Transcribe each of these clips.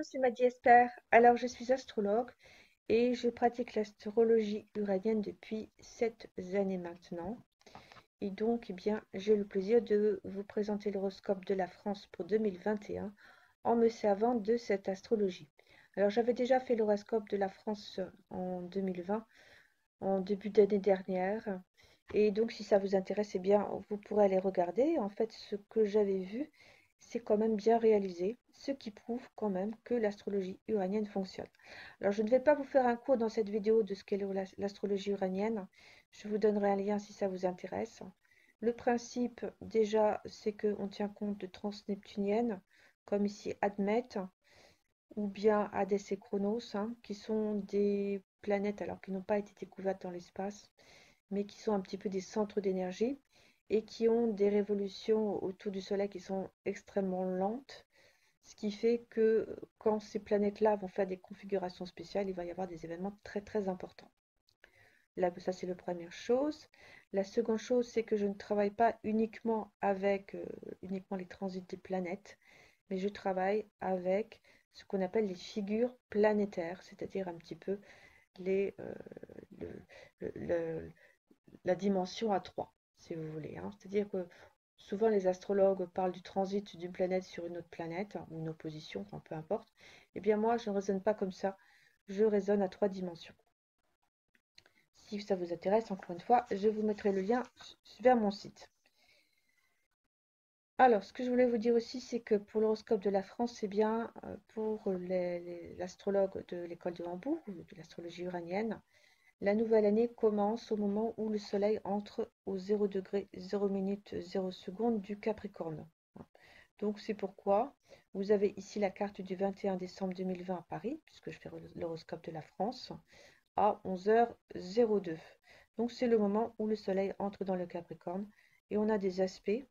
c'est Maddy Esper. Alors, je suis astrologue et je pratique l'astrologie uranienne depuis 7 années maintenant. Et donc, eh bien, j'ai le plaisir de vous présenter l'horoscope de la France pour 2021 en me servant de cette astrologie. Alors, j'avais déjà fait l'horoscope de la France en 2020, en début d'année dernière. Et donc, si ça vous intéresse, eh bien, vous pourrez aller regarder. En fait, ce que j'avais vu, c'est quand même bien réalisé, ce qui prouve quand même que l'astrologie uranienne fonctionne. Alors, je ne vais pas vous faire un cours dans cette vidéo de ce qu'est l'astrologie uranienne. Je vous donnerai un lien si ça vous intéresse. Le principe, déjà, c'est qu'on tient compte de transneptuniennes, comme ici Admet, ou bien Hadès et Chronos, qui sont des planètes alors qui n'ont pas été découvertes dans l'espace, mais qui sont un petit peu des centres d'énergie et qui ont des révolutions autour du Soleil qui sont extrêmement lentes, ce qui fait que quand ces planètes-là vont faire des configurations spéciales, il va y avoir des événements très très importants. Là, ça c'est la première chose. La seconde chose, c'est que je ne travaille pas uniquement avec uniquement les transits des planètes, mais je travaille avec ce qu'on appelle les figures planétaires, c'est-à-dire un petit peu les, le- la dimension à 3, si vous voulez, hein. C'est-à-dire que souvent les astrologues parlent du transit d'une planète sur une autre planète, ou une opposition, enfin peu importe. Eh bien moi, je ne raisonne pas comme ça. Je raisonne à 3 dimensions. Si ça vous intéresse, encore une fois, je vous mettrai le lien vers mon site. Alors, ce que je voulais vous dire aussi, c'est que pour l'horoscope de la France, c'est bien pour l'astrologue de l'école de Hambourg, ou de l'astrologie uranienne. La nouvelle année commence au moment où le soleil entre au 0 degré 0 minute 0 seconde du Capricorne. Donc c'est pourquoi vous avez ici la carte du 21 décembre 2020 à Paris, puisque je fais l'horoscope de la France, à 11h02. Donc c'est le moment où le soleil entre dans le Capricorne et on a des aspects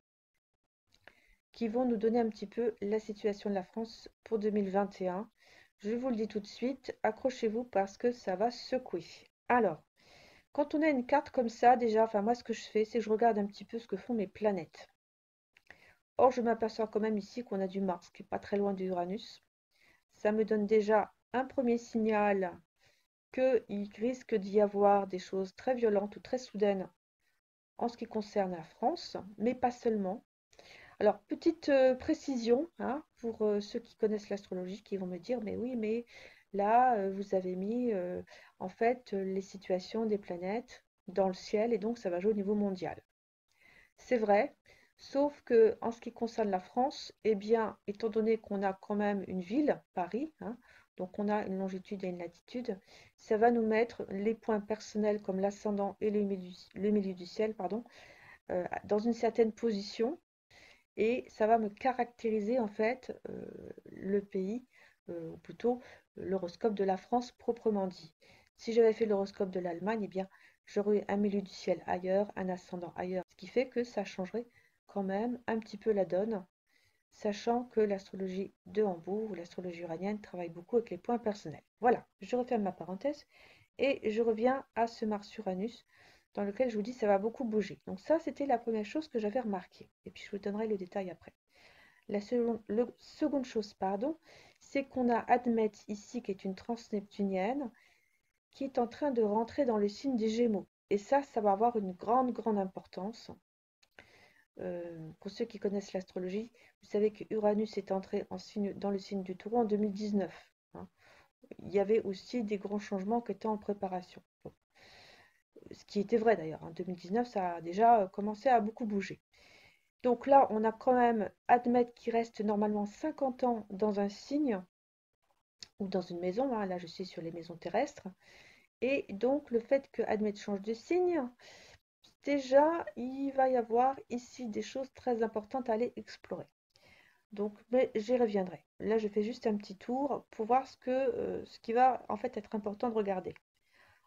qui vont nous donner un petit peu la situation de la France pour 2021. Je vous le dis tout de suite, accrochez-vous parce que ça va secouer. Alors, quand on a une carte comme ça, déjà, enfin moi ce que je fais, c'est que je regarde un petit peu ce que font mes planètes. Or, je m'aperçois quand même ici qu'on a du Mars qui est pas très loin d'Uranus. Ça me donne déjà un premier signal qu'il risque d'y avoir des choses très violentes ou très soudaines en ce qui concerne la France, mais pas seulement. Alors, petite précision, pour ceux qui connaissent l'astrologie, qui vont me dire, mais oui, mais là, vous avez mis en fait les situations des planètes dans le ciel et donc ça va jouer au niveau mondial. C'est vrai, sauf que en ce qui concerne la France, eh bien, étant donné qu'on a quand même une ville, Paris, donc on a une longitude et une latitude, ça va nous mettre les points personnels comme l'ascendant et le milieu du ciel, pardon, dans une certaine position et ça va me caractériser en fait le pays, ou plutôt l'horoscope de la France proprement dit. Si j'avais fait l'horoscope de l'Allemagne, eh bien j'aurais un milieu du ciel ailleurs, un ascendant ailleurs, ce qui fait que ça changerait quand même un petit peu la donne, sachant que l'astrologie de Hambourg ou l'astrologie uranienne travaille beaucoup avec les points personnels. Voilà, je referme ma parenthèse et je reviens à ce Mars-Uranus dans lequel je vous dis ça va beaucoup bouger. Donc ça, c'était la première chose que j'avais remarquée. Et puis je vous donnerai le détail après. Seconde chose, pardon, c'est qu'on a Admet ici, qui est une transneptunienne, qui est en train de rentrer dans le signe des Gémeaux. Et ça va avoir une grande, grande importance. Pour ceux qui connaissent l'astrologie, vous savez que Uranus est entré dans le signe du Taureau en 2019. Il y avait aussi des grands changements qui étaient en préparation. Bon, ce qui était vrai d'ailleurs. En 2019, ça a déjà commencé à beaucoup bouger. Donc là, on a quand même Admet qui reste normalement 50 ans dans un signe ou dans une maison. Là, je suis sur les maisons terrestres. Et donc, le fait que Admet change de signe, déjà, il va y avoir ici des choses très importantes à aller explorer. Donc, mais j'y reviendrai. Là, je fais juste un petit tour pour voir ce qui va en fait être important de regarder.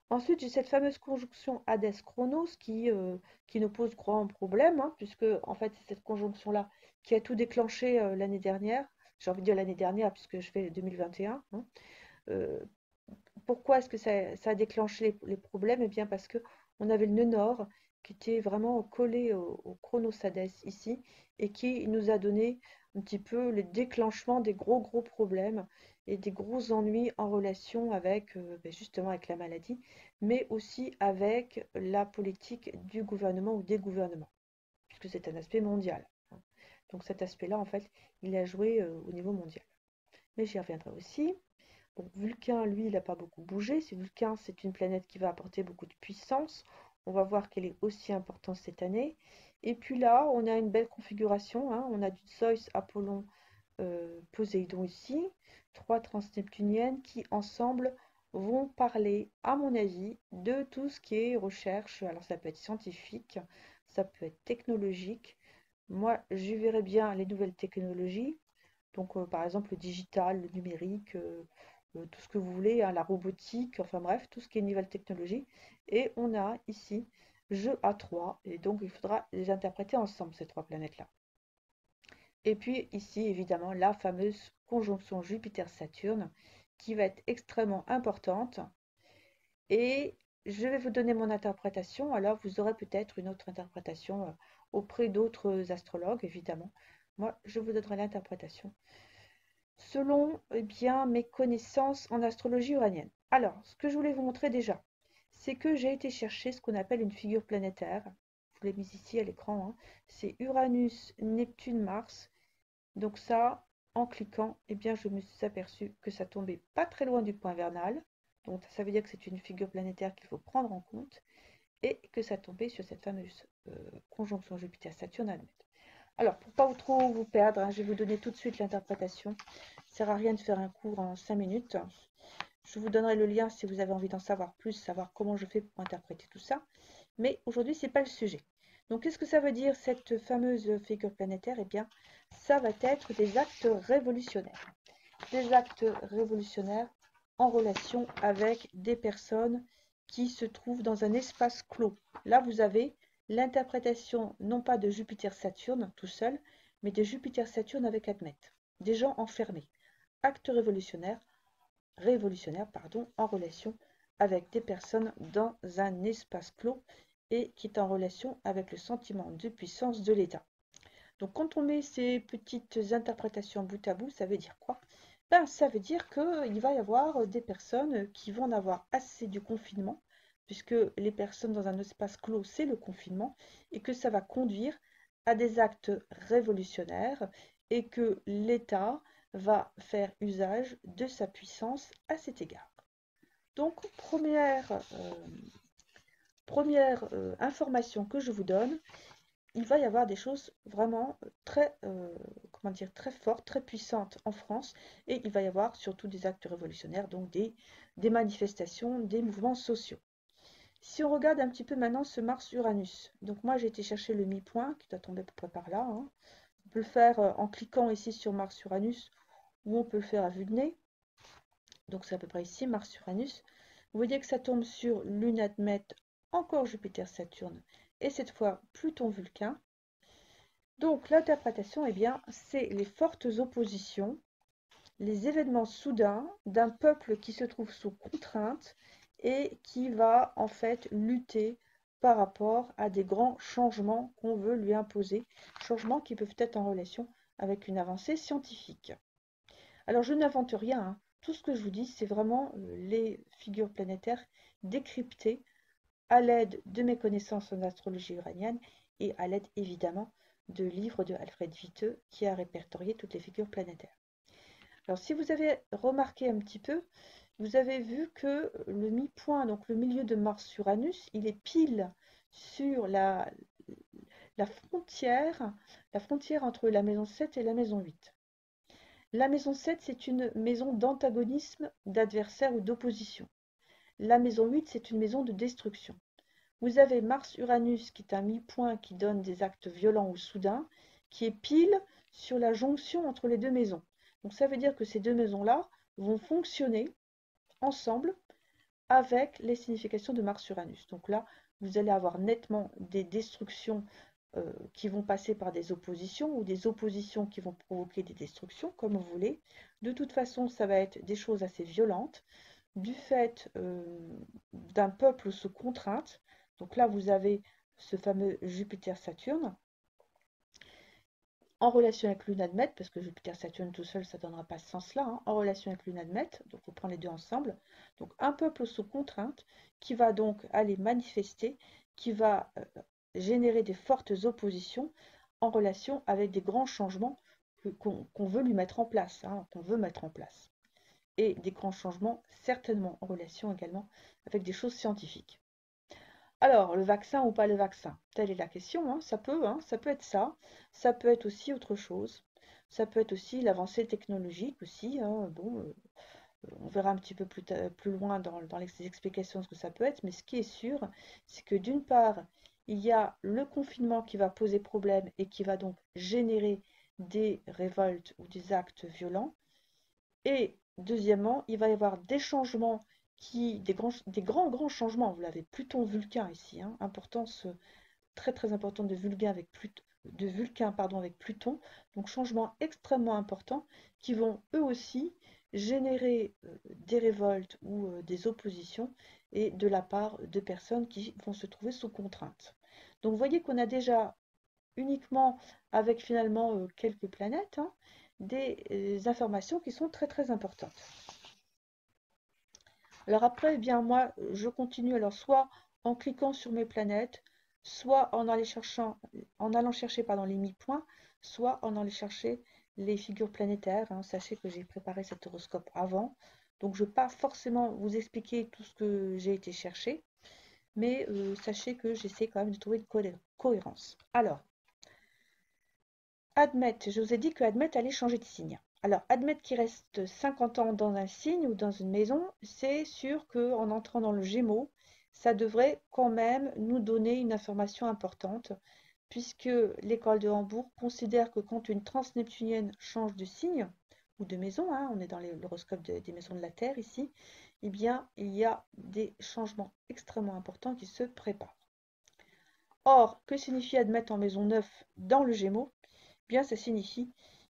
Ensuite, j'ai cette fameuse conjonction Hadès-Chronos qui nous pose grand problème, puisque en fait, c'est cette conjonction-là qui a tout déclenché l'année dernière. J'ai envie de dire l'année dernière, puisque je fais 2021. Euh, Pourquoi est-ce que ça a déclenché les problèmes? Eh bien, parce que on avait le nœud nord qui était vraiment collé au Chronos Hadès ici, et qui nous a donné un petit peu le déclenchement des gros, gros problèmes et des gros ennuis en relation avec justement avec la maladie, mais aussi avec la politique du gouvernement ou des gouvernements, puisque c'est un aspect mondial, hein. Donc cet aspect-là, en fait, il a joué au niveau mondial. Mais j'y reviendrai aussi. Bon, Vulcain, lui, il n'a pas beaucoup bougé. Vulcain, c'est une planète qui va apporter beaucoup de puissance. On va voir qu'elle est aussi importante cette année. Et puis là, on a une belle configuration, hein. On a du Zeus, Apollon, Poséidon ici, trois transneptuniennes qui ensemble vont parler, à mon avis, de tout ce qui est recherche. Alors ça peut être scientifique, ça peut être technologique. Moi, je verrais bien les nouvelles technologies. Donc, par exemple, le digital, le numérique, tout ce que vous voulez, hein, la robotique, enfin bref, tout ce qui est nouvelle technologie. Et on a ici jeu à 3, et donc il faudra les interpréter ensemble, ces trois planètes-là. Et puis ici, évidemment, la fameuse conjonction Jupiter-Saturne, qui va être extrêmement importante. Et je vais vous donner mon interprétation, alors vous aurez peut-être une autre interprétation auprès d'autres astrologues, évidemment. Moi, je vous donnerai l'interprétation selon bien, mes connaissances en astrologie uranienne. Alors, ce que je voulais vous montrer déjà, c'est que j'ai été chercher ce qu'on appelle une figure planétaire. Je vous l'ai mise ici à l'écran, hein. C'est Uranus, Neptune, Mars. Donc ça, en cliquant, eh bien, je me suis aperçue que ça tombait pas très loin du point vernal. Donc ça veut dire que c'est une figure planétaire qu'il faut prendre en compte et que ça tombait sur cette fameuse conjonction Jupiter-Saturne à admettre. Alors, pour pas trop vous perdre, hein, je vais vous donner tout de suite l'interprétation. Ça ne sert à rien de faire un cours en 5 minutes. Je vous donnerai le lien si vous avez envie d'en savoir plus, savoir comment je fais pour interpréter tout ça. Mais aujourd'hui, ce n'est pas le sujet. Donc, qu'est-ce que ça veut dire, cette fameuse figure planétaire? Eh bien, ça va être des actes révolutionnaires. Des actes révolutionnaires en relation avec des personnes qui se trouvent dans un espace clos. Là, vous avez l'interprétation non pas de Jupiter-Saturne tout seul, mais de Jupiter-Saturne avec Admète. Des gens enfermés. Actes révolutionnaires, pardon, en relation avec des personnes dans un espace clos et qui est en relation avec le sentiment de puissance de l'État. Donc quand on met ces petites interprétations bout à bout, ça veut dire quoi? Ben, ça veut dire qu'il va y avoir des personnes qui vont en avoir assez du confinement, puisque les personnes dans un espace clos, c'est le confinement, et que ça va conduire à des actes révolutionnaires et que l'État va faire usage de sa puissance à cet égard. Donc, première information que je vous donne, il va y avoir des choses vraiment comment dire, très fortes, très puissantes en France, et il va y avoir surtout des actes révolutionnaires, donc des manifestations, des mouvements sociaux. Si on regarde un petit peu maintenant ce Mars-Uranus, donc moi j'ai été chercher le mi-point qui doit tomber à peu près par là, hein. On peut le faire en cliquant ici sur Mars-Uranus, ou on peut le faire à vue de nez. Donc c'est à peu près ici, Mars-Uranus. Vous voyez que ça tombe sur Lune Admète, encore Jupiter-Saturne, et cette fois Pluton-Vulcain. Donc l'interprétation, eh bien, c'est les fortes oppositions, les événements soudains d'un peuple qui se trouve sous contrainte et qui va en fait lutter par rapport à des grands changements qu'on veut lui imposer, changements qui peuvent être en relation avec une avancée scientifique. Alors je n'invente rien, hein. Tout ce que je vous dis, c'est vraiment les figures planétaires décryptées à l'aide de mes connaissances en astrologie uranienne et à l'aide évidemment de livres de Alfred Viteux qui a répertorié toutes les figures planétaires. Alors si vous avez remarqué un petit peu, vous avez vu que le mi-point, donc le milieu de Mars-Uranus, il est pile sur la frontière entre la maison 7 et la maison 8. La maison 7, c'est une maison d'antagonisme, d'adversaire ou d'opposition. La maison 8, c'est une maison de destruction. Vous avez Mars-Uranus qui est un mi-point qui donne des actes violents ou soudains, qui est pile sur la jonction entre les deux maisons. Donc ça veut dire que ces deux maisons-là vont fonctionner ensemble avec les significations de Mars-Uranus. Donc là, vous allez avoir nettement des destructions qui vont passer par des oppositions ou des oppositions qui vont provoquer des destructions, comme vous voulez. De toute façon, ça va être des choses assez violentes du fait d'un peuple sous contrainte. Donc là, vous avez ce fameux Jupiter-Saturne. en relation avec l'UNADMET, parce que Jupiter Saturne tout seul, ça ne donnera pas ce sens-là, hein, en relation avec l'UNADMET, donc on prend les deux ensemble, donc un peuple sous contrainte, qui va donc aller manifester, qui va générer des fortes oppositions en relation avec des grands changements qu'on veut lui mettre en place, hein, qu'on veut mettre en place. Et des grands changements certainement en relation également avec des choses scientifiques. Alors, le vaccin ou pas le vaccin? Telle est la question, hein. Ça peut être ça. Ça peut être aussi autre chose. Ça peut être aussi l'avancée technologique aussi, hein. Bon, on verra un petit peu plus loin dans les explications de ce que ça peut être. Mais ce qui est sûr, c'est que d'une part, il y a le confinement qui va poser problème et qui va donc générer des révoltes ou des actes violents. Et deuxièmement, il va y avoir des changements des grands changements. Vous l'avez Pluton Vulcain ici, hein, importance très très importante de Vulcain pardon, avec Pluton. Donc changements extrêmement importants qui vont eux aussi générer des révoltes ou des oppositions et de la part de personnes qui vont se trouver sous contrainte. Donc vous voyez qu'on a déjà uniquement avec finalement quelques planètes, hein, des informations qui sont très très importantes. Alors après, eh bien moi, je continue alors soit en cliquant sur mes planètes, soit en allant chercher pardon, les mi-points, soit en allant chercher les figures planétaires, hein. Sachez que j'ai préparé cet horoscope avant, donc je ne vais pas forcément vous expliquer tout ce que j'ai été chercher, mais sachez que j'essaie quand même de trouver une cohérence. Alors, Admette, je vous ai dit que Admette allait changer de signe. Alors, Admette qui reste 50 ans dans un signe ou dans une maison, c'est sûr qu'en entrant dans le Gémeaux, ça devrait quand même nous donner une information importante, puisque l'école de Hambourg considère que quand une transneptunienne change de signe ou de maison, hein, on est dans l'horoscope des maisons de la Terre ici, eh bien, il y a des changements extrêmement importants qui se préparent. Or, que signifie Admette en maison 9 dans le Gémeaux? Bien, ça signifie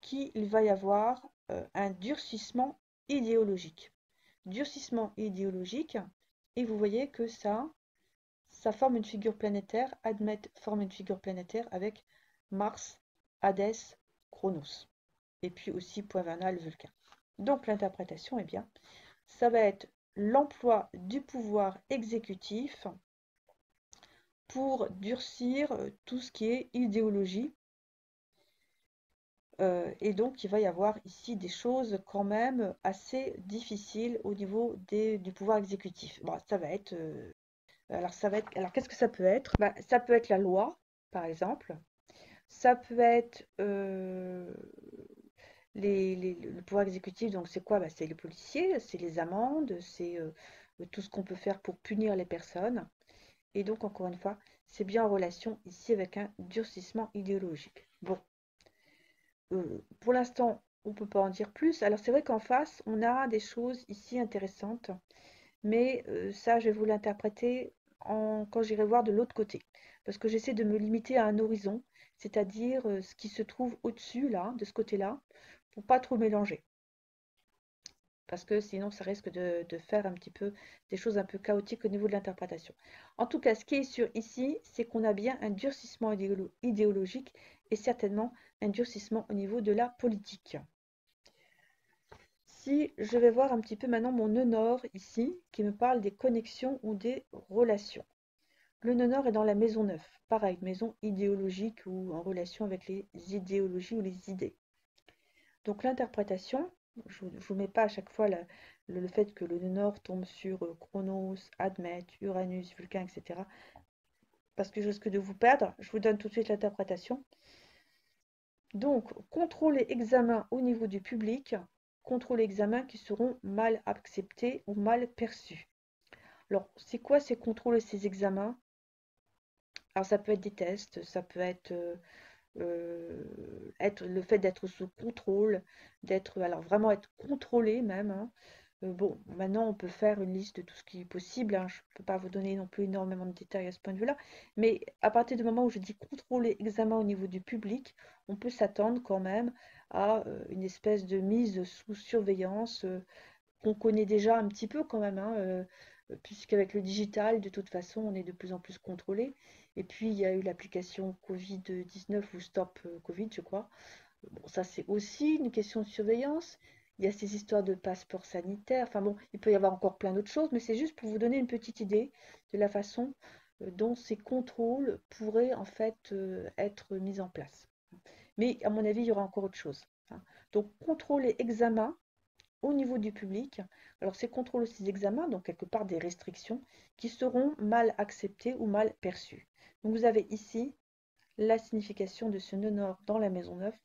qu'il va y avoir un durcissement idéologique. Durcissement idéologique, et vous voyez que ça forme une figure planétaire, Admette forme une figure planétaire avec Mars, Hadès, Chronos, et puis aussi point vernal, Vulcain. Donc l'interprétation, eh bien, ça va être l'emploi du pouvoir exécutif pour durcir tout ce qui est idéologie. Et donc, il va y avoir ici des choses quand même assez difficiles au niveau du pouvoir exécutif. Bon, ça va être, alors qu'est-ce que ça peut être? Bah, ça peut être la loi, par exemple. Ça peut être le pouvoir exécutif. Donc, c'est quoi? Bah, c'est les policiers, c'est les amendes, c'est tout ce qu'on peut faire pour punir les personnes. Et donc, encore une fois, c'est bien en relation ici avec un durcissement idéologique. Bon. Pour l'instant, on ne peut pas en dire plus. Alors c'est vrai qu'en face, on a des choses ici intéressantes, mais ça, je vais vous l'interpréter quand j'irai voir de l'autre côté. Parce que j'essaie de me limiter à un horizon, c'est-à-dire ce qui se trouve au-dessus, là, de ce côté-là, pour pas trop mélanger. Parce que sinon, ça risque de faire un petit peu des choses un peu chaotiques au niveau de l'interprétation. En tout cas, ce qui est sûr ici, c'est qu'on a bien un durcissement idéologique et certainement un durcissement au niveau de la politique. Si je vais voir un petit peu maintenant mon nœud nord ici, qui me parle des connexions ou des relations. Le nœud nord est dans la maison 9, pareil, maison idéologique ou en relation avec les idéologies ou les idées. Donc l'interprétation, je ne vous mets pas à chaque fois le fait que le nœud nord tombe sur Chronos, Admète, Uranus, Vulcain, etc. Parce que je risque de vous perdre. Je vous donne tout de suite l'interprétation. Donc, contrôle et examen au niveau du public, contrôle et examen qui seront mal acceptés ou mal perçus. Alors, c'est quoi ces contrôles et ces examens? Alors, ça peut être des tests, ça peut être être le fait d'être sous contrôle, alors vraiment être contrôlé même, hein. Bon, maintenant on peut faire une liste de tout ce qui est possible, hein. Je ne peux pas vous donner non plus énormément de détails à ce point de vue-là, mais à partir du moment où je dis contrôler examen au niveau du public, on peut s'attendre quand même à une espèce de mise sous surveillance qu'on connaît déjà un petit peu quand même, hein. puisqu'avec le digital, de toute façon, on est de plus en plus contrôlé. Et puis, il y a eu l'application Covid-19 ou Stop Covid, je crois. Bon, ça, c'est aussi une question de surveillance. Il y a ces histoires de passeport sanitaire. Enfin bon, il peut y avoir encore plein d'autres choses, mais c'est juste pour vous donner une petite idée de la façon dont ces contrôles pourraient en fait être mis en place. Mais à mon avis, il y aura encore autre chose, hein. Donc, contrôle et examen au niveau du public. Alors, ces contrôles, ces examens, donc quelque part des restrictions qui seront mal acceptées ou mal perçues. Donc, vous avez ici la signification de ce nœud nord dans la maison neuve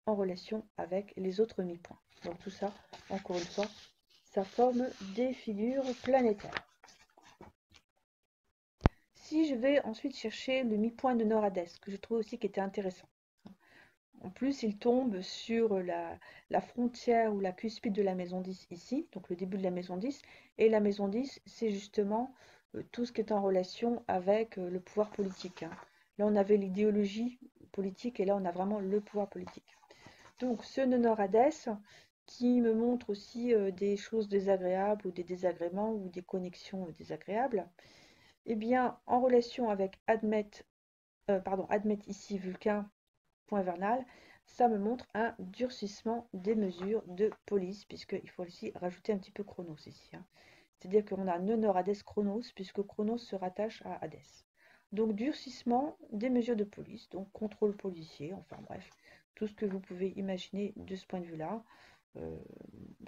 en relation avec les autres mi-points. Donc tout ça, encore une fois, ça forme des figures planétaires. Si je vais ensuite chercher le mi-point de Nord-Hadès, que je trouve aussi qui était intéressant. En plus, il tombe sur la frontière ou la cuspide de la maison 10 ici, donc le début de la maison 10. Et la maison 10, c'est justement tout ce qui est en relation avec le pouvoir politique, hein. Là, on avait l'idéologie politique et là, on a vraiment le pouvoir politique. Donc, ce nœud nord-hadès qui me montre aussi des choses désagréables ou des désagréments ou des connexions désagréables, eh bien, en relation avec Admet ici Vulcain, point vernal, ça me montre un durcissement des mesures de police, puisqu'il faut aussi rajouter un petit peu Chronos ici, hein. C'est-à-dire qu'on a nœud nord-Hadès Chronos, puisque Chronos se rattache à Hadès. Donc durcissement des mesures de police, donc contrôle policier, enfin bref, tout ce que vous pouvez imaginer de ce point de vue-là. Euh,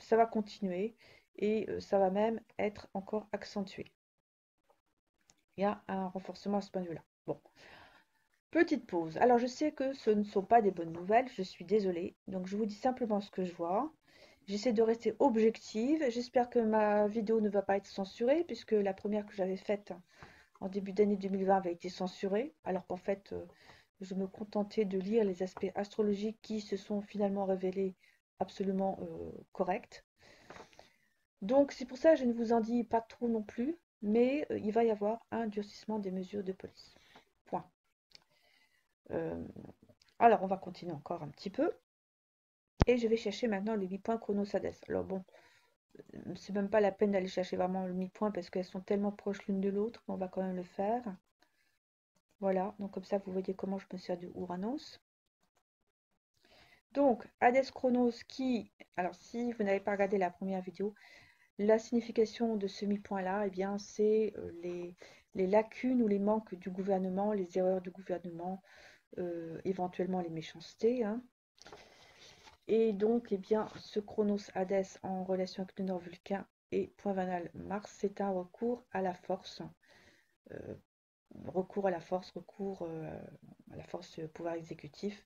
Ça va continuer et ça va même être encore accentué. Il y a un renforcement à ce point de vue-là. Bon, petite pause. Alors je sais que ce ne sont pas des bonnes nouvelles, je suis désolée. Donc je vous dis simplement ce que je vois. J'essaie de rester objective. J'espère que ma vidéo ne va pas être censurée, puisque la première que j'avais faite en début d'année 2020 avait été censurée, alors qu'en fait, je me contentais de lire les aspects astrologiques qui se sont finalement révélés absolument corrects. Donc c'est pour ça que je ne vous en dis pas trop non plus, mais il va y avoir un durcissement des mesures de police. Point. Euh, alors on va continuer encore un petit peu. Et je vais chercher maintenant les 8 points chronosades. Alors bon, c'est même pas la peine d'aller chercher vraiment le mi-point parce qu'elles sont tellement proches l'une de l'autre, on va quand même le faire. Voilà, donc comme ça vous voyez comment je me sers du Uranus. Donc, Hadès Chronos qui, alors si vous n'avez pas regardé la première vidéo, la signification de ce mi-point-là, eh bien, c'est les lacunes ou les manques du gouvernement, les erreurs du gouvernement, éventuellement les méchancetés, hein. Et donc, eh bien, ce Chronos Hadès en relation avec le Nord Vulcain et point vanal Mars, c'est un recours à la force, euh, recours à la force, recours à la force pouvoir exécutif.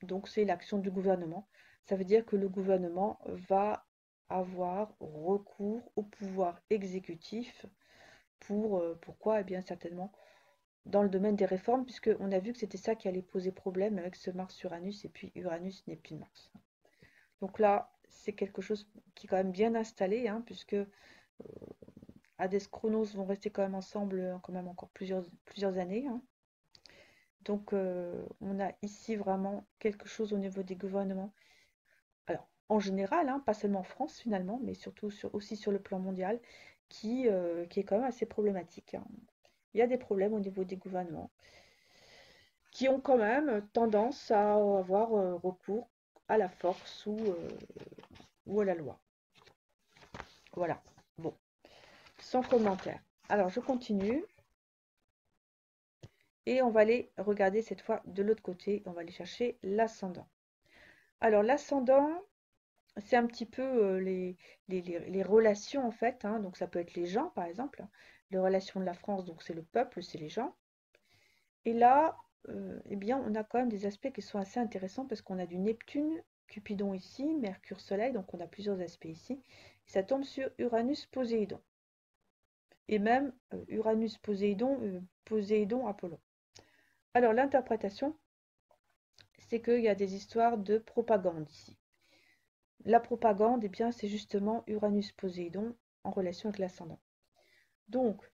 Donc, c'est l'action du gouvernement. Ça veut dire que le gouvernement va avoir recours au pouvoir exécutif pour, pourquoi? Eh bien, certainement dans le domaine des réformes, puisqu'on a vu que c'était ça qui allait poser problème avec ce Mars-Uranus et puis Uranus-Neptune-Mars. Donc là, c'est quelque chose qui est quand même bien installé, hein, puisque Hadès Chronos vont rester quand même ensemble quand même encore plusieurs années, hein. Donc on a ici vraiment quelque chose au niveau des gouvernements. Alors en général, hein, pas seulement en France finalement, mais surtout aussi sur le plan mondial, qui est quand même assez problématique, hein. Il y a des problèmes au niveau des gouvernements qui ont quand même tendance à avoir recours à la force ou à la loi. Voilà. Bon, sans commentaire. Alors, je continue. Et on va aller regarder cette fois de l'autre côté. On va aller chercher l'ascendant. Alors, l'ascendant, c'est un petit peu les relations, en fait, hein. Donc, ça peut être les gens, par exemple. Les relations de la France, donc c'est le peuple, c'est les gens. Et là, eh bien, on a quand même des aspects qui sont assez intéressants parce qu'on a du Neptune, Cupidon ici, Mercure, Soleil, donc on a plusieurs aspects ici. Et ça tombe sur Uranus, Poséidon. Et même Uranus, Poséidon, Poséidon, Apollon. Alors l'interprétation, c'est qu'il y a des histoires de propagande ici. La propagande, eh bien, c'est justement Uranus, Poséidon en relation avec l'ascendant. Donc,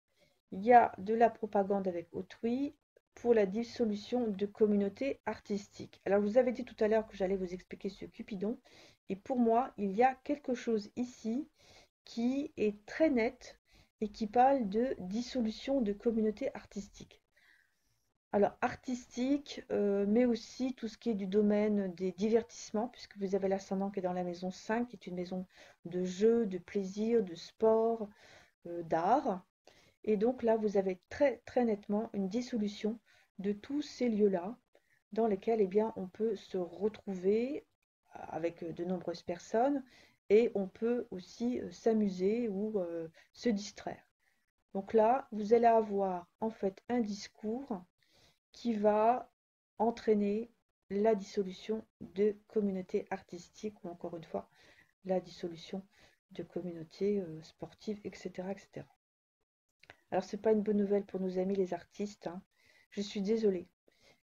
il y a de la propagande avec autrui pour la dissolution de communautés artistiques. Alors, je vous avais dit tout à l'heure que j'allais vous expliquer ce Cupidon. Et pour moi, il y a quelque chose ici qui est très net et qui parle de dissolution de communautés artistiques. Alors, artistique, mais aussi tout ce qui est du domaine des divertissements, puisque vous avez l'ascendant qui est dans la maison 5, qui est une maison de jeu, de plaisir, de sport, d'art. Et donc là, vous avez très très nettement une dissolution de tous ces lieux-là, dans lesquels eh bien, on peut se retrouver avec de nombreuses personnes et on peut aussi s'amuser ou se distraire. Donc là, vous allez avoir en fait un discours qui va entraîner la dissolution de communautés artistiques ou encore une fois la dissolution de communautés sportives, etc., etc. Alors c'est pas une bonne nouvelle pour nos amis les artistes, hein. Je suis désolée,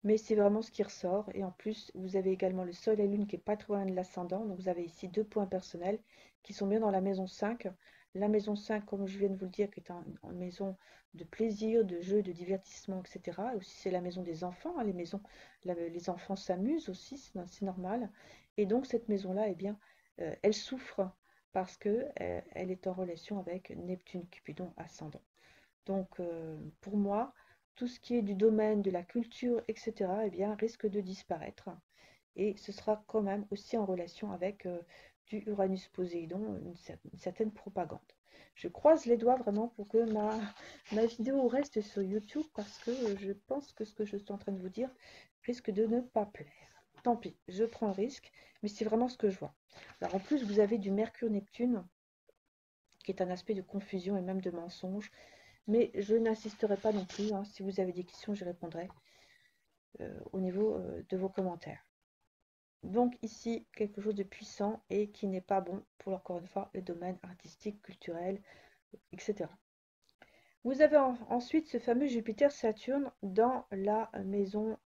mais c'est vraiment ce qui ressort. Et en plus, vous avez également le Soleil et la Lune qui est pas trop loin de l'ascendant. Donc vous avez ici deux points personnels qui sont bien dans la maison 5. La maison 5, comme je viens de vous le dire, qui est une maison de plaisir, de jeu, de divertissement, etc. Et aussi c'est la maison des enfants, hein. Les enfants s'amusent aussi, c'est normal. Et donc cette maison-là, eh bien, elle souffre parce que elle est en relation avec Neptune, Cupidon, ascendant. Donc, pour moi, tout ce qui est du domaine de la culture, etc., eh bien, risque de disparaître. Et ce sera quand même aussi en relation avec du Uranus-Poséidon, une certaine propagande. Je croise les doigts vraiment pour que ma vidéo reste sur YouTube parce que je pense que ce que je suis en train de vous dire risque de ne pas plaire. Tant pis, je prends le risque, mais c'est vraiment ce que je vois. Alors en plus, vous avez du Mercure-Neptune, qui est un aspect de confusion et même de mensonge. Mais je n'insisterai pas non plus, hein. Si vous avez des questions, j'y répondrai au niveau de vos commentaires. Donc ici, quelque chose de puissant et qui n'est pas bon pour, encore une fois, le domaine artistique, culturel, etc. Vous avez ensuite ce fameux Jupiter-Saturne dans la maison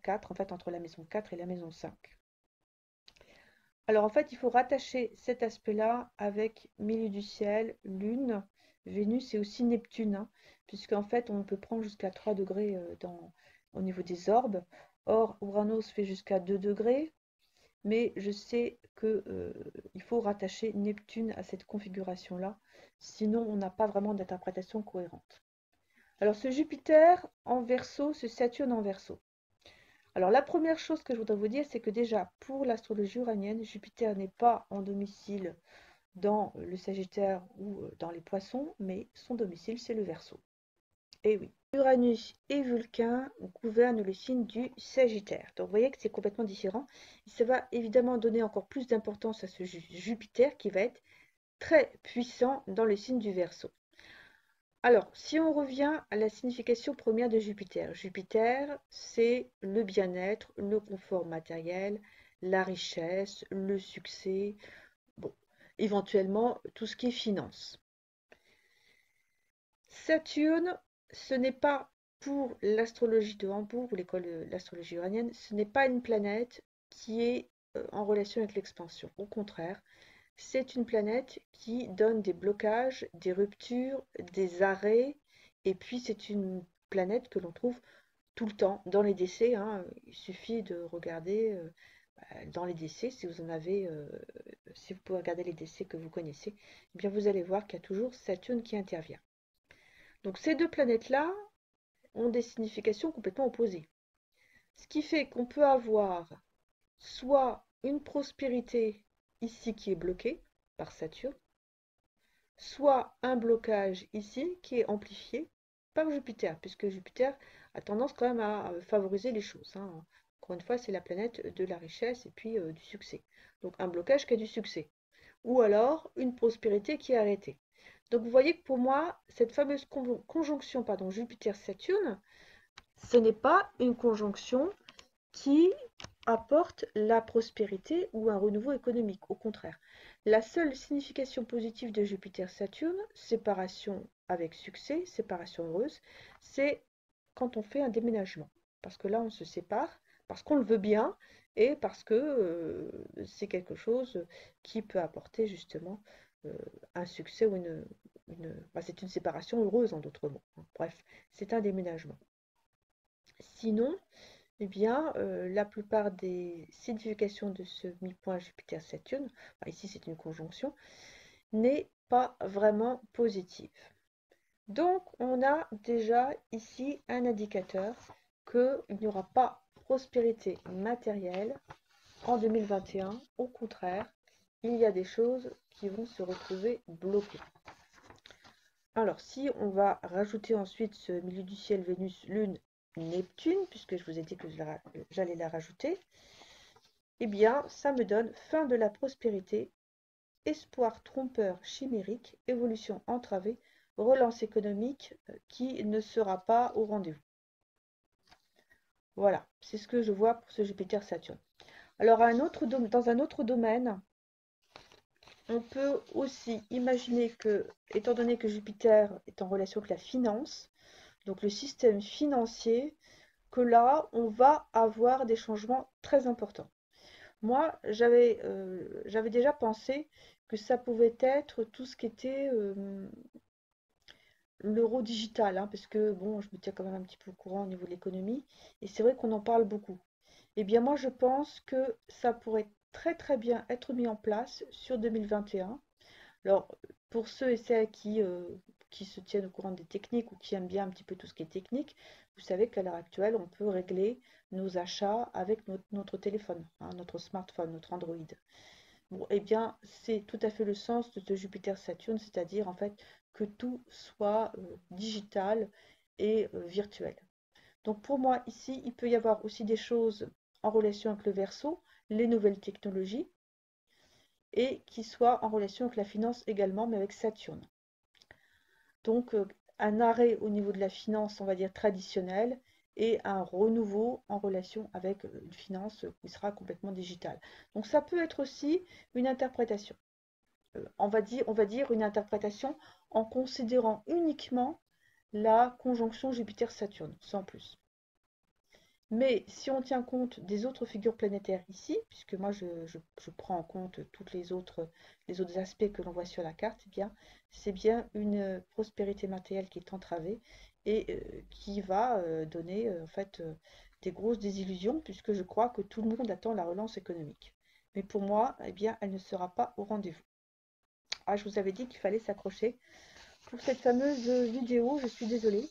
4, en fait entre la maison 4 et la maison 5. Alors en fait, il faut rattacher cet aspect-là avec milieu du ciel, Lune, Vénus et aussi Neptune, hein, puisqu'en fait, on peut prendre jusqu'à 3 degrés au niveau des orbes. Or, Uranus fait jusqu'à 2 degrés, mais je sais que, il faut rattacher Neptune à cette configuration-là, sinon on n'a pas vraiment d'interprétation cohérente. Alors ce Jupiter en Verseau, ce Saturne en Verseau. Alors la première chose que je voudrais vous dire, c'est que déjà pour l'astrologie uranienne, Jupiter n'est pas en domicile dans le Sagittaire ou dans les Poissons, mais son domicile c'est le Verseau. Et oui, Uranus et Vulcain gouvernent le signe du Sagittaire. Donc vous voyez que c'est complètement différent. Et ça va évidemment donner encore plus d'importance à ce Jupiter qui va être très puissant dans le signe du Verseau. Alors, si on revient à la signification première de Jupiter, Jupiter, c'est le bien-être, le confort matériel, la richesse, le succès, bon, éventuellement tout ce qui est finance. Saturne, ce n'est pas pour l'astrologie de Hambourg ou l'école de l'astrologie uranienne, ce n'est pas une planète qui est en relation avec l'expansion. Au contraire, c'est une planète qui donne des blocages, des ruptures, des arrêts, et puis c'est une planète que l'on trouve tout le temps dans les décès, hein. Il suffit de regarder dans les décès, si vous en avez, si vous pouvez regarder les décès que vous connaissez, eh bien vous allez voir qu'il y a toujours Saturne qui intervient. Donc ces deux planètes-là ont des significations complètement opposées. Ce qui fait qu'on peut avoir soit une prospérité ici qui est bloquée par Saturne, soit un blocage ici qui est amplifié par Jupiter, puisque Jupiter a tendance quand même à favoriser les choses, hein. Encore une fois, c'est la planète de la richesse et puis du succès. Donc un blocage qui a du succès. Ou alors une prospérité qui est arrêtée. Donc vous voyez que pour moi, cette fameuse conjonction Jupiter-Saturne, ce n'est pas une conjonction qui apporte la prospérité ou un renouveau économique. Au contraire, la seule signification positive de Jupiter-Saturne, séparation avec succès, séparation heureuse, c'est quand on fait un déménagement. Parce que là, on se sépare, parce qu'on le veut bien et parce que c'est quelque chose qui peut apporter justement euh, un succès ou c'est une séparation heureuse en d'autres mots, hein. Bref, c'est un déménagement. Sinon, eh bien, la plupart des significations de ce mi-point Jupiter-Saturne, ici c'est une conjonction, n'est pas vraiment positive. Donc, on a déjà ici un indicateur qu'il n'y aura pas prospérité matérielle en 2021. Au contraire, il y a des choses qui vont se retrouver bloquées. Alors, si on va rajouter ensuite ce milieu du ciel Vénus, Lune, Neptune, puisque je vous ai dit que j'allais la rajouter, eh bien, ça me donne fin de la prospérité, espoir trompeur chimérique, évolution entravée, relance économique qui ne sera pas au rendez-vous. Voilà, c'est ce que je vois pour ce Jupiter-Saturne. Alors, dans un autre domaine, on peut aussi imaginer que, étant donné que Jupiter est en relation avec la finance, donc le système financier, que là, on va avoir des changements très importants. Moi, j'avais déjà pensé que ça pouvait être tout ce qui était l'euro digital, hein, parce que bon, je me tiens quand même un petit peu au courant au niveau de l'économie, et c'est vrai qu'on en parle beaucoup. Eh bien, moi, je pense que ça pourrait très très bien être mis en place sur 2021. Alors, pour ceux et celles qui se tiennent au courant des techniques ou qui aiment bien un petit peu tout ce qui est technique, vous savez qu'à l'heure actuelle, on peut régler nos achats avec notre téléphone, hein, notre smartphone, notre Android. Bon, eh bien, c'est tout à fait le sens de ce Jupiter-Saturne, c'est-à-dire en fait que tout soit digital et virtuel. Donc pour moi, ici, il peut y avoir aussi des choses en relation avec le Verseau, les nouvelles technologies, et qui soient en relation avec la finance également, mais avec Saturne. Donc un arrêt au niveau de la finance, on va dire traditionnelle, et un renouveau en relation avec une finance qui sera complètement digitale. Donc ça peut être aussi une interprétation. On va dire une interprétation en considérant uniquement la conjonction Jupiter-Saturne, sans plus. Mais si on tient compte des autres figures planétaires ici, puisque moi je prends en compte toutes les autres aspects que l'on voit sur la carte, eh bien, c'est bien une prospérité matérielle qui est entravée et qui va donner en fait des grosses désillusions, puisque je crois que tout le monde attend la relance économique. Mais pour moi, eh bien, elle ne sera pas au rendez-vous. Ah, je vous avais dit qu'il fallait s'accrocher. Pour cette fameuse vidéo, je suis désolée.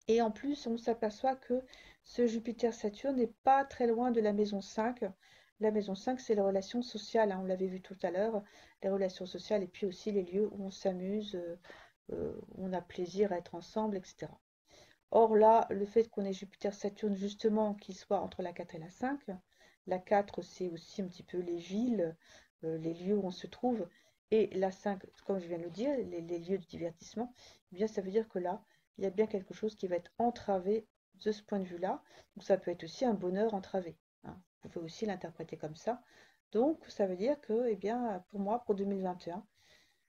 Et en plus, on s'aperçoit que ce Jupiter-Saturne n'est pas très loin de la maison 5. La maison 5, c'est les relations sociales, hein, on l'avait vu tout à l'heure, les relations sociales et puis aussi les lieux où on s'amuse, où on a plaisir à être ensemble, etc. Or là, le fait qu'on ait Jupiter-Saturne justement qui soit entre la 4 et la 5, la 4 c'est aussi un petit peu les villes, les lieux où on se trouve, et la 5, comme je viens de le dire, les lieux de divertissement, eh bien ça veut dire que là, il y a bien quelque chose qui va être entravé de ce point de vue-là. Donc ça peut être aussi un bonheur entravé, hein. Vous pouvez aussi l'interpréter comme ça. Donc ça veut dire que, eh bien, pour moi, pour 2021,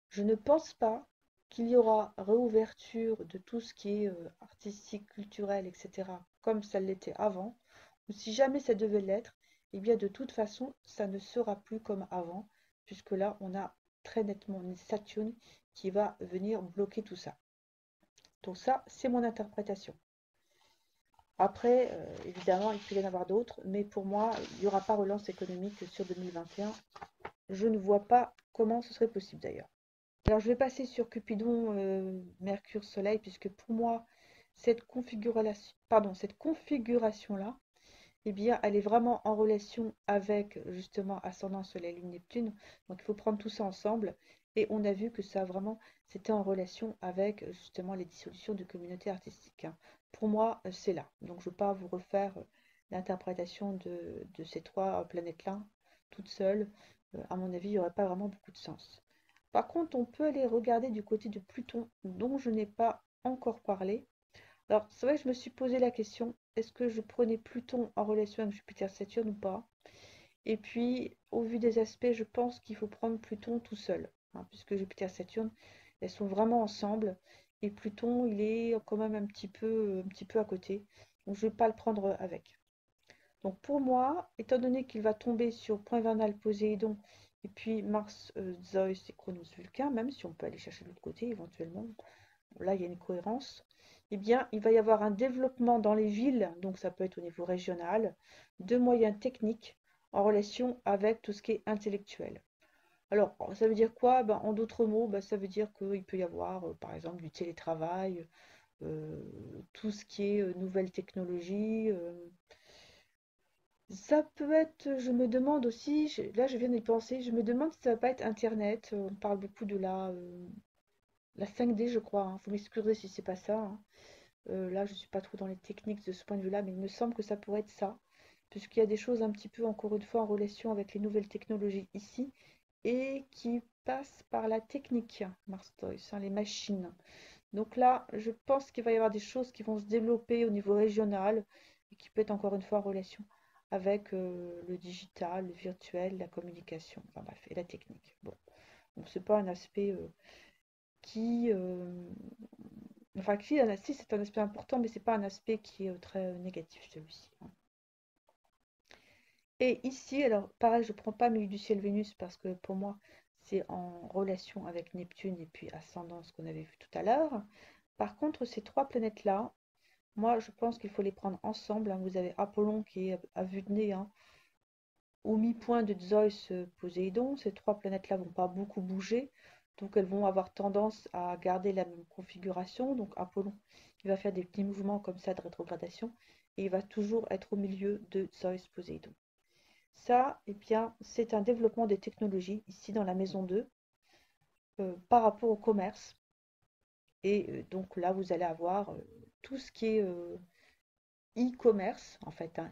je ne pense pas qu'il y aura réouverture de tout ce qui est artistique, culturel, etc., comme ça l'était avant, ou si jamais ça devait l'être, eh bien de toute façon, ça ne sera plus comme avant, puisque là, on a très nettement une Saturne qui va venir bloquer tout ça. Donc ça, c'est mon interprétation. Après, évidemment, il peut y en avoir d'autres, mais pour moi, il n'y aura pas relance économique sur 2021. Je ne vois pas comment ce serait possible d'ailleurs. Alors, je vais passer sur Cupidon, Mercure, Soleil, puisque pour moi, cette configuration-là, eh bien, elle est vraiment en relation avec justement ascendant Soleil, Lune, Neptune. Donc, il faut prendre tout ça ensemble. Et on a vu que ça vraiment, c'était en relation avec justement les dissolutions de communautés artistiques, hein. Pour moi, c'est là. Donc, je ne veux pas vous refaire l'interprétation de ces trois planètes-là, toutes seules. À mon avis, il n'y aurait pas vraiment beaucoup de sens. Par contre, on peut aller regarder du côté de Pluton, dont je n'ai pas encore parlé. Alors, c'est vrai que je me suis posé la question, est-ce que je prenais Pluton en relation avec Jupiter-Saturne ou pas? Et puis, au vu des aspects, je pense qu'il faut prendre Pluton tout seul, hein, puisque Jupiter-Saturne, elles sont vraiment ensemble. Et Pluton, il est quand même un petit peu à côté. Donc, je ne vais pas le prendre avec. Donc pour moi, étant donné qu'il va tomber sur point vernal Poséidon et puis Mars, Zeus et Chronos Vulcain, même si on peut aller chercher de l'autre côté éventuellement, bon, là il y a une cohérence, eh bien il va y avoir un développement dans les villes, donc ça peut être au niveau régional, de moyens techniques en relation avec tout ce qui est intellectuel. Alors, ça veut dire quoi? Ben, en d'autres mots, ben, ça veut dire qu'il peut y avoir, par exemple, du télétravail, euh, tout ce qui est nouvelles technologies. Ça peut être, je me demande aussi, là je viens d'y penser, je me demande si ça va pas être Internet. On parle beaucoup de la 5D, je crois. Hein. Faut m'excuser si c'est pas ça. Hein. Là, je suis pas trop dans les techniques de ce point de vue-là, mais il me semble que ça pourrait être ça, puisqu'il y a des choses un petit peu, encore une fois, en relation avec les nouvelles technologies ici, et qui passent par la technique, Mars Toys, hein, les machines. Donc là, je pense qu'il va y avoir des choses qui vont se développer au niveau régional et qui peut être encore une fois en relation avec le digital, le virtuel, la communication, enfin bref, et la technique. Bon, donc c'est pas un aspect qui, enfin si c'est un aspect important, mais c'est pas un aspect qui est très négatif celui-ci. Hein. Et ici, alors pareil, je prends pas Milieu du ciel Vénus parce que pour moi, c'est en relation avec Neptune et puis ascendant, ce qu'on avait vu tout à l'heure. Par contre, ces trois planètes-là, moi, je pense qu'il faut les prendre ensemble. Hein. Vous avez Apollon qui est à vue de nez, hein, au mi-point de Zeus, Poséidon. Ces trois planètes-là vont pas beaucoup bouger, donc elles vont avoir tendance à garder la même configuration. Donc Apollon, il va faire des petits mouvements comme ça de rétrogradation, et il va toujours être au milieu de Zeus, Poséidon. Ça, eh bien, c'est un développement des technologies ici dans la maison 2 par rapport au commerce. Et donc là, vous allez avoir tout ce qui est e-commerce, en fait, hein,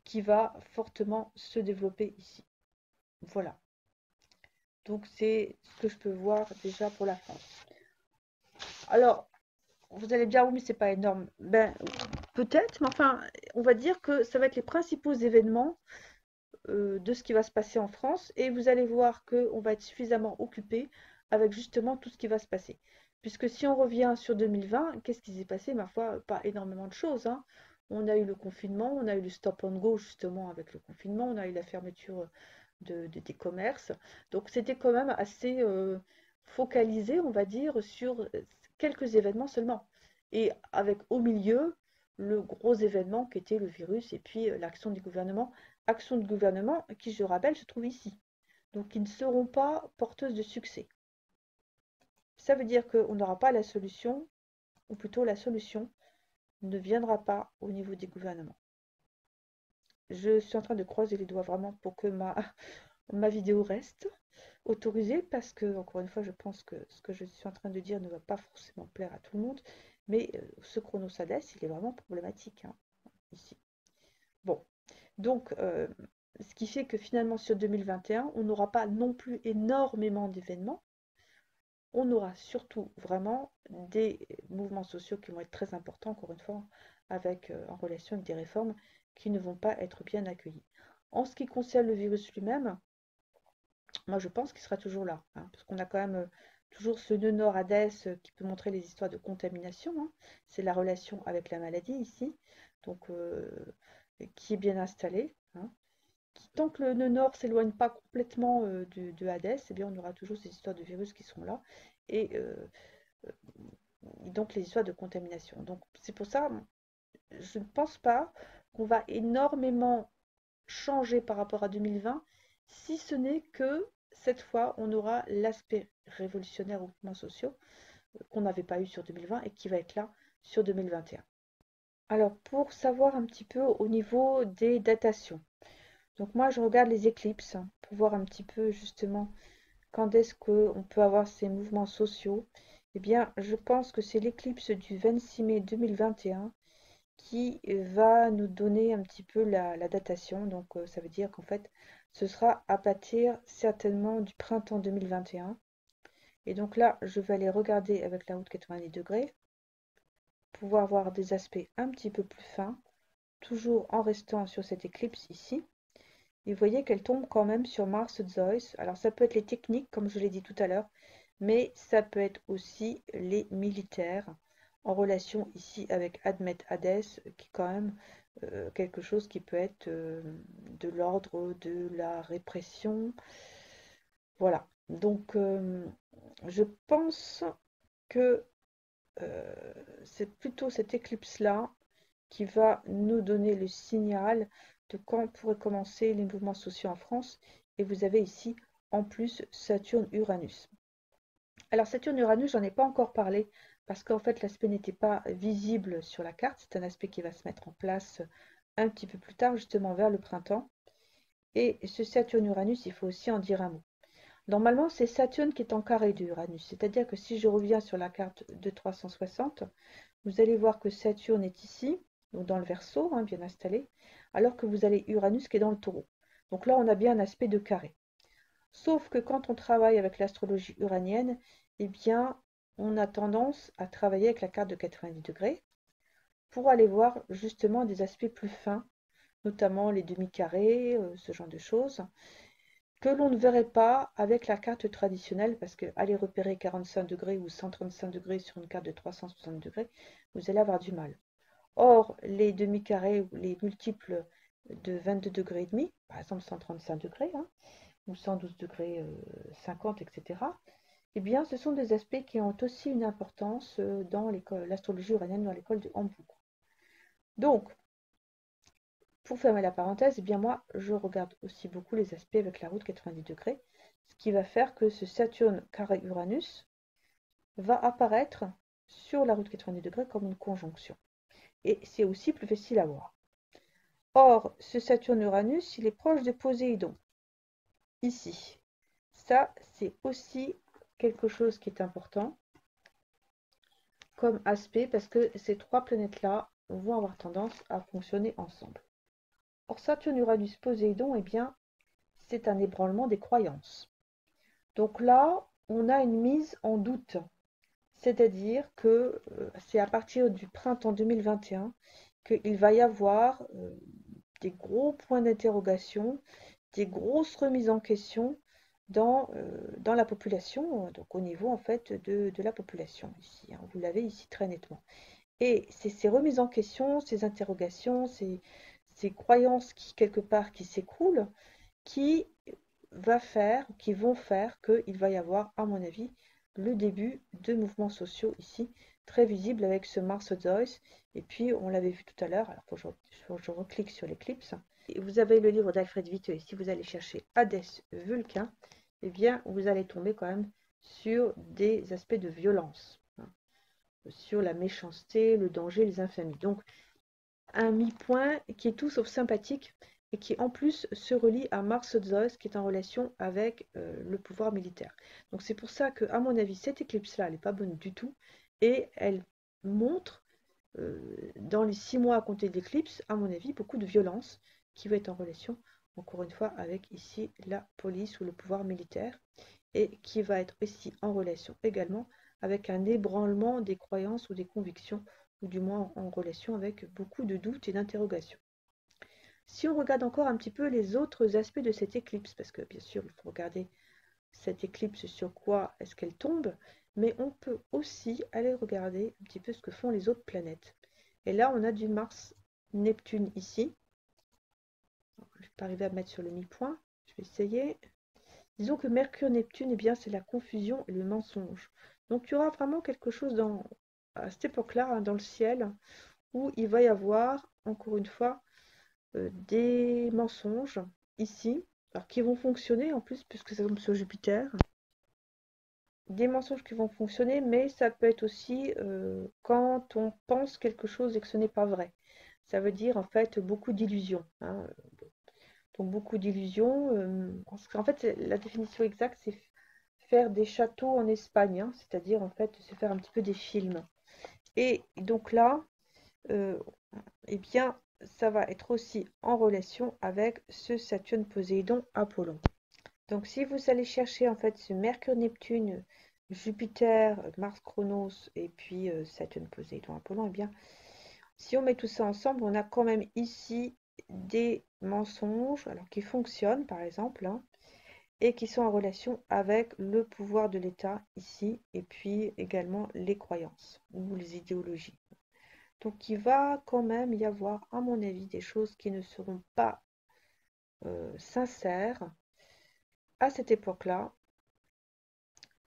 qui va fortement se développer ici. Voilà. Donc c'est ce que je peux voir déjà pour la France. Alors, vous allez me dire, oui, mais c'est pas énorme. Ben, peut-être, mais enfin, on va dire que ça va être les principaux événements de ce qui va se passer en France. Et vous allez voir qu'on va être suffisamment occupé avec justement tout ce qui va se passer. Puisque si on revient sur 2020, qu'est-ce qui s'est passé? Ma foi, pas énormément de choses. Hein. On a eu le confinement, on a eu le stop and go justement avec le confinement, on a eu la fermeture des commerces. Donc c'était quand même assez focalisé, on va dire, sur quelques événements seulement. Et avec au milieu le gros événement qui était le virus et puis l'action du gouvernement. Action de gouvernement qui, je rappelle, se trouve ici. Donc qui ne seront pas porteuses de succès. Ça veut dire qu'on n'aura pas la solution, ou plutôt la solution ne viendra pas au niveau des gouvernements. Je suis en train de croiser les doigts vraiment pour que ma vidéo reste autorisée parce que, encore une fois, je pense que ce que je suis en train de dire ne va pas forcément plaire à tout le monde. Mais ce chronosades, il est vraiment problématique hein, ici. Bon, donc ce qui fait que finalement sur 2021, on n'aura pas non plus énormément d'événements. On aura surtout vraiment des mouvements sociaux qui vont être très importants, encore une fois, avec, en relation avec des réformes qui ne vont pas être bien accueillies. En ce qui concerne le virus lui-même, moi je pense qu'il sera toujours là, hein, parce qu'on a quand même toujours ce nœud nord Hadès qui peut montrer les histoires de contamination. Hein. C'est la relation avec la maladie ici, donc qui est bien installée. Hein. Tant que le nœud nord s'éloigne pas complètement de Hadès, eh bien on aura toujours ces histoires de virus qui sont là. Et donc les histoires de contamination. Donc c'est pour ça, je ne pense pas qu'on va énormément changer par rapport à 2020, si ce n'est que cette fois, on aura l'aspect révolutionnaire aux mouvements sociaux qu'on n'avait pas eu sur 2020 et qui va être là sur 2021. Alors pour savoir un petit peu au niveau des datations, donc moi je regarde les éclipses pour voir un petit peu justement quand est-ce qu'on peut avoir ces mouvements sociaux. Eh bien, je pense que c'est l'éclipse du 26 mai 2021 qui va nous donner un petit peu la datation. Donc, ça veut dire qu'en fait, ce sera à partir certainement du printemps 2021. Et donc là, je vais aller regarder avec la route 90 degrés, pouvoir voir des aspects un petit peu plus fins, toujours en restant sur cette éclipse ici. Et vous voyez qu'elle tombe quand même sur Mars Zeus. Alors ça peut être les techniques, comme je l'ai dit tout à l'heure, mais ça peut être aussi les militaires, en relation ici avec Admet Hadès, qui est quand même quelque chose qui peut être de l'ordre de la répression. Voilà. Donc je pense que c'est plutôt cette éclipse-là qui va nous donner le signal de quand pourraient commencer les mouvements sociaux en France. Et vous avez ici en plus Saturne-Uranus. Alors Saturne-Uranus, j'en ai pas encore parlé parce qu'en fait l'aspect n'était pas visible sur la carte. C'est un aspect qui va se mettre en place un petit peu plus tard, justement vers le printemps. Et ce Saturne-Uranus, il faut aussi en dire un mot. Normalement, c'est Saturne qui est en carré de Uranus. C'est-à-dire que si je reviens sur la carte de 360, vous allez voir que Saturne est ici, donc dans le Verseau, hein, bien installé, alors que vous avez Uranus qui est dans le Taureau. Donc là, on a bien un aspect de carré. Sauf que quand on travaille avec l'astrologie uranienne, eh bien, on a tendance à travailler avec la carte de 90 degrés pour aller voir justement des aspects plus fins, notamment les demi-carrés, ce genre de choses, que l'on ne verrait pas avec la carte traditionnelle, parce que aller repérer 45 degrés ou 135 degrés sur une carte de 360 degrés, vous allez avoir du mal. Or, les demi-carrés ou les multiples de 22 degrés et demi, par exemple 135 degrés, hein, ou 112 degrés 50, etc., eh bien, ce sont des aspects qui ont aussi une importance dans l'astrologie uranienne dans l'école de Hambourg. Donc, pour fermer la parenthèse, eh bien moi, je regarde aussi beaucoup les aspects avec la route 90 degrés, ce qui va faire que ce Saturne carré Uranus va apparaître sur la route 90 degrés comme une conjonction. Et c'est aussi plus facile à voir. Or, ce Saturne-Uranus, il est proche de Poséidon, ici. Ça, c'est aussi quelque chose qui est important comme aspect parce que ces trois planètes-là vont avoir tendance à fonctionner ensemble. Or, Saturne, Uranus, Poséidon, eh bien, c'est un ébranlement des croyances. Donc là, on a une mise en doute. C'est-à-dire que c'est à partir du printemps 2021 qu'il va y avoir des gros points d'interrogation, des grosses remises en question dans la population, donc au niveau en fait de la population ici, hein. Vous l'avez ici très nettement. Et c'est ces remises en question, ces interrogations, ces croyances qui quelque part qui s'écroulent, qui qui vont faire qu'il va y avoir, à mon avis, le début de mouvements sociaux ici, très visibles avec ce Mars Joyce. Et puis, on l'avait vu tout à l'heure, alors faut que je reclique sur l'éclipse. Vous avez le livre d'Alfred Vitteux, et si vous allez chercher Hadès Vulcain, eh bien, vous allez tomber quand même sur des aspects de violence, hein, sur la méchanceté, le danger, les infamies. Donc, un mi-point qui est tout sauf sympathique et qui en plus se relie à Mars Zeus qui est en relation avec le pouvoir militaire. Donc c'est pour ça que, à mon avis, cette éclipse-là, elle n'est pas bonne du tout et elle montre dans les 6 mois à compter de l'éclipse, à mon avis, beaucoup de violence qui va être en relation, encore une fois, avec ici la police ou le pouvoir militaire et qui va être ici en relation également avec un ébranlement des croyances ou des convictions ou du moins en relation avec beaucoup de doutes et d'interrogations. Si on regarde encore un petit peu les autres aspects de cette éclipse, parce que bien sûr il faut regarder cette éclipse sur quoi est-ce qu'elle tombe, mais on peut aussi aller regarder un petit peu ce que font les autres planètes. Et là on a du Mars-Neptune ici. Je ne vais pas arriver à mettre sur le mi-point, je vais essayer. Disons que Mercure-Neptune, eh bien, c'est la confusion et le mensonge. Donc il y aura vraiment quelque chose à cette époque-là, hein, dans le ciel, où il va y avoir, encore une fois, des mensonges ici, alors qui vont fonctionner en plus, puisque ça tombe sur Jupiter. Des mensonges qui vont fonctionner, mais ça peut être aussi quand on pense quelque chose et que ce n'est pas vrai. Ça veut dire en fait beaucoup d'illusions, hein. Donc beaucoup d'illusions. En fait, la définition exacte, c'est faire des châteaux en Espagne, hein, c'est-à-dire en fait se faire un petit peu des films. Et donc là, eh bien, ça va être aussi en relation avec ce Saturne, Poséidon, Apollon. Donc si vous allez chercher en fait ce Mercure, Neptune, Jupiter, Mars, Chronos et puis Saturne, Poséidon, Apollon, eh bien, si on met tout ça ensemble, on a quand même ici des mensonges, alors qui fonctionnent par exemple, hein, et qui sont en relation avec le pouvoir de l'État ici, et puis également les croyances ou les idéologies. Donc il va quand même y avoir, à mon avis, des choses qui ne seront pas sincères à cette époque-là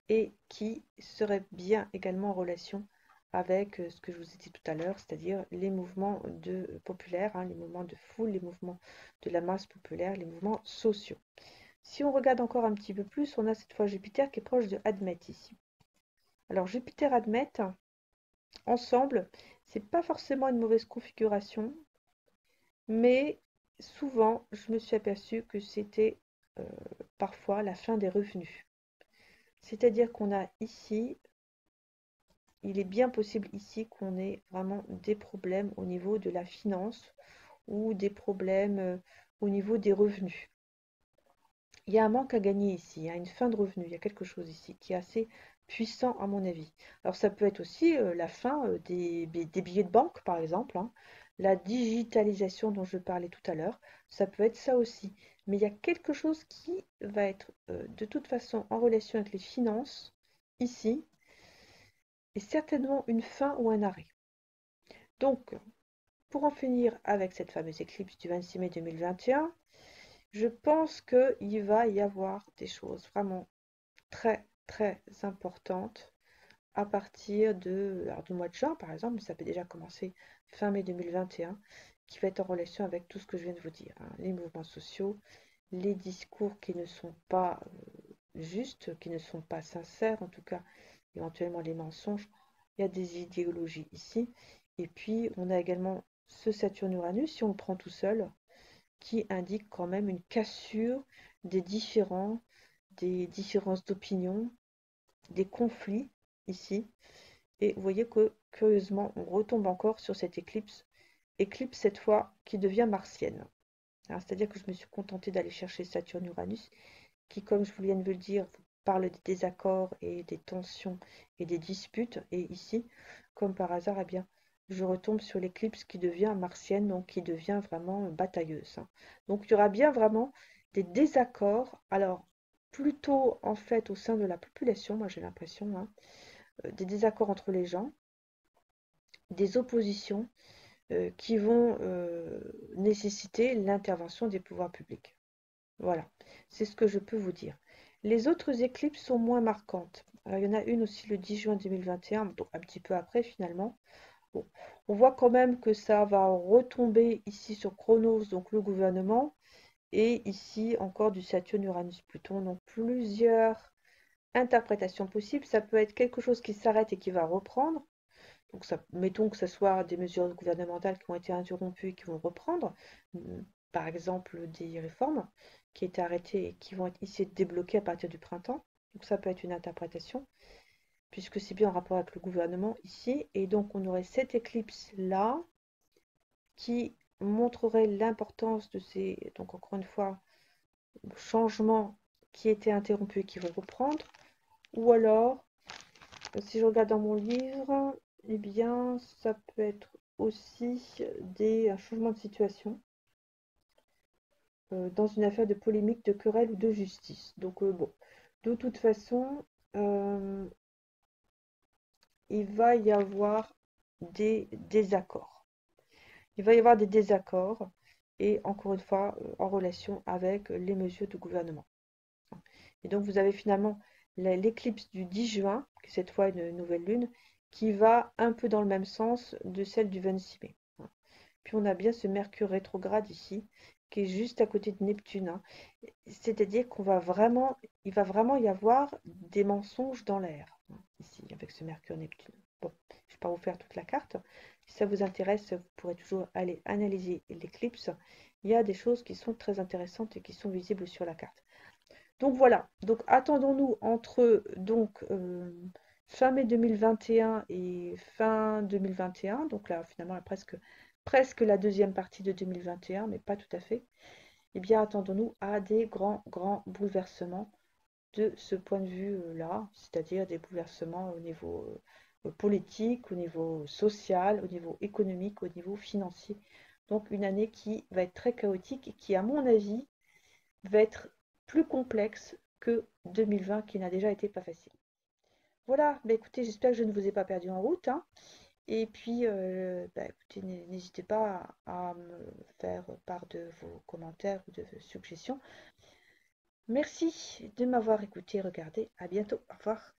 et qui seraient bien également en relation avec ce que je vous ai dit tout à l'heure, c'est-à-dire les mouvements populaires, hein, les mouvements de foule, les mouvements de la masse populaire, les mouvements sociaux. Si on regarde encore un petit peu plus, on a cette fois Jupiter qui est proche de Admet ici. Alors Jupiter Admet, ensemble, c'est pas forcément une mauvaise configuration, mais souvent je me suis aperçue que c'était euh, parfois la fin des revenus. C'est-à-dire qu'on a ici, il est bien possible ici qu'on ait vraiment des problèmes au niveau de la finance ou des problèmes au niveau des revenus. Il y a un manque à gagner ici, il y a une fin de revenu, il y a quelque chose ici qui est assez puissant à mon avis. Alors ça peut être aussi la fin des billets de banque par exemple, hein. La digitalisation dont je parlais tout à l'heure, ça peut être ça aussi. Mais il y a quelque chose qui va être de toute façon en relation avec les finances ici, et certainement une fin ou un arrêt. Donc, pour en finir avec cette fameuse éclipse du 26 mai 2021, je pense qu'il va y avoir des choses vraiment très très importantes à partir alors, du mois de juin par exemple, mais ça peut déjà commencer fin mai 2021, qui va être en relation avec tout ce que je viens de vous dire, hein. Les mouvements sociaux, les discours qui ne sont pas justes, qui ne sont pas sincères, en tout cas éventuellement les mensonges. Il y a des idéologies ici. Et puis on a également ce Saturne-Uranus, si on le prend tout seul, qui indique quand même une cassure des des différences d'opinion, des conflits ici. Et vous voyez que, curieusement, on retombe encore sur cette éclipse cette fois qui devient martienne. C'est-à-dire que je me suis contentée d'aller chercher Saturne-Uranus, qui, comme je viens de vous le dire, parle des désaccords et des tensions et des disputes. Et ici, comme par hasard, eh bien, je retombe sur l'éclipse qui devient martienne, donc qui devient vraiment batailleuse, hein. Donc il y aura bien vraiment des désaccords, alors plutôt en fait au sein de la population, moi j'ai l'impression, hein, des désaccords entre les gens, des oppositions qui vont nécessiter l'intervention des pouvoirs publics. Voilà, c'est ce que je peux vous dire. Les autres éclipses sont moins marquantes. Alors, il y en a une aussi le 10 juin 2021, donc un petit peu après finalement. Bon, on voit quand même que ça va retomber ici sur Chronos, donc le gouvernement, et ici encore du Saturne, Uranus, Pluton. Donc plusieurs interprétations possibles. Ça peut être quelque chose qui s'arrête et qui va reprendre. Donc ça, mettons que ce soit des mesures gouvernementales qui ont été interrompues et qui vont reprendre, par exemple des réformes qui étaient arrêtées et qui vont être ici débloquées à partir du printemps. Donc ça peut être une interprétation, puisque c'est bien en rapport avec le gouvernement ici. Et donc on aurait cette éclipse-là qui montrerait l'importance de ces, donc encore une fois, changements qui étaient interrompus et qui vont reprendre. Ou alors, si je regarde dans mon livre, eh bien, ça peut être aussi un changement de situation dans une affaire de polémique, de querelle ou de justice. Donc, bon, de toute façon, euh, il va y avoir des désaccords. Il va y avoir des désaccords et encore une fois, en relation avec les mesures du gouvernement. Et donc, vous avez finalement l'éclipse du 10 juin, qui est cette fois une nouvelle lune, qui va un peu dans le même sens de celle du 26 mai. Puis on a bien ce Mercure rétrograde ici, qui est juste à côté de Neptune, hein. C'est-à-dire il va vraiment y avoir des mensonges dans l'air, hein, ici, avec ce Mercure-Neptune. Bon, je ne vais pas vous faire toute la carte. Si ça vous intéresse, vous pourrez toujours aller analyser l'éclipse. Il y a des choses qui sont très intéressantes et qui sont visibles sur la carte. Donc voilà, donc attendons-nous entre fin mai 2021 et fin 2021, donc là finalement presque la deuxième partie de 2021, mais pas tout à fait. Eh bien attendons-nous à des grands bouleversements de ce point de vue-là, c'est-à-dire des bouleversements au niveau politique, au niveau social, au niveau économique, au niveau financier. Donc une année qui va être très chaotique et qui, à mon avis, va être plus complexe que 2020 qui n'a déjà été pas facile. Voilà, bah écoutez, j'espère que je ne vous ai pas perdu en route, hein. Et puis, bah écoutez, n'hésitez pas à me faire part de vos commentaires ou de vos suggestions. Merci de m'avoir écouté et regardé. À bientôt. Au revoir.